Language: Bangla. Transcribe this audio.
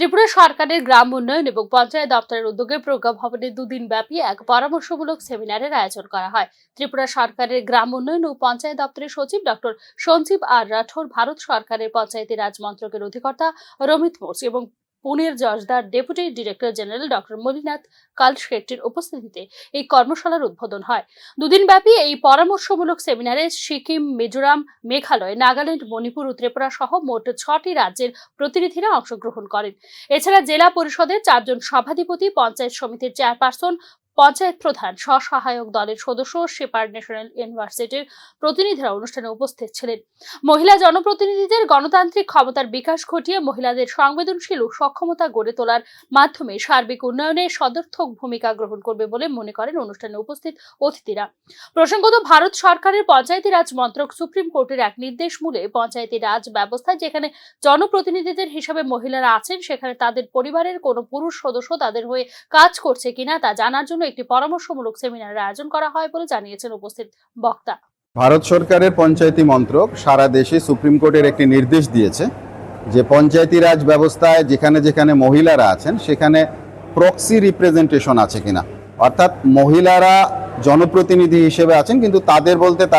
ত্রিপুরা সরকারের গ্রাম উন্নয়ন এবং পঞ্চায়েত দপ্তরের উদ্যোগে প্রজ্ঞা ভবনে দুদিন ব্যাপী এক পরামর্শমূলক সেমিনারের আয়োজন করা হয়। ত্রিপুরা সরকারের গ্রাম উন্নয়ন ও পঞ্চায়েত দপ্তরের সচিব ডক্টর সঞ্জীব আর রাঠোর, ভারত সরকারের পঞ্চায়েতি রাজ মন্ত্রকের অধিকর্তা রমিত মোর্চ এবং পুনের জজদার ডেপুটি ডিরেক্টর জেনারেল ডক্টর মলিনাথ কালশেট্টির উপস্থিতিতে এই কর্মশালার উদ্বোধন হয়। দুদিন ব্যাপী এই পরামর্শমূলক সেমিনারে সিকিম, মিজোরাম, মেঘালয়, নাগাল্যান্ড, মণিপুর ও ত্রিপুরা সহ মোট 6টি রাজ্যের প্রতিনিধিরা অংশগ্রহণ করেন। এছাড়া জেলা পরিষদের 4 জন সভাধিপতি, পঞ্চায়েত সমিতির চেয়ারপারসন, পঞ্চায়েত প্রধান, স্বসহায়ক দলের সদস্য, শেপার্ড ন্যাশনাল ইউনিভার্সিটির প্রতিনিধিরা অনুষ্ঠানে উপস্থিত ছিলেন। মহিলা জনপ্রতিনিধিদের গণতান্ত্রিক ক্ষমতার বিকাশ ঘটিয়ে মহিলাদের সংবেদনশীল ও সক্ষমতা গড়ে তোলার মাধ্যমে সার্বিক উন্নয়নে সদর্থক ভূমিকা গ্রহণ করবে বলে মনে করেন অনুষ্ঠানে উপস্থিত অতিথিরা। প্রসঙ্গত, ভারত সরকারের পঞ্চায়েতি রাজ মন্ত্রক সুপ্রিম কোর্টের এক নির্দেশ মূলে পঞ্চায়েতি রাজ ব্যবস্থায় যেখানে জনপ্রতিনিধিদের হিসাবে মহিলারা আছেন, সেখানে তাদের পরিবারের কোনো পুরুষ সদস্য তাদের হয়ে কাজ করছে কিনা তা জানার জন্য একটি পরামর্শমূলক সেমিনারের আয়োজন করা হয় বলে জানিয়েছেন উপস্থিত বক্তা। ভারত সরকারের পঞ্চায়েতি মন্ত্রক সারা দেশে সুপ্রিম কোর্টের একটি নির্দেশ দিয়েছে যে পঞ্চায়েতি রাজ ব্যবস্থায় যেখানে যেখানে মহিলারা আছেন সেখানে প্রক্সি রিপ্রেজেন্টেশন আছে কিনা, অর্থাৎ মহিলারা জনপ্রতিনিধি হিসেবে আছেন কিন্তু তাদের বলতে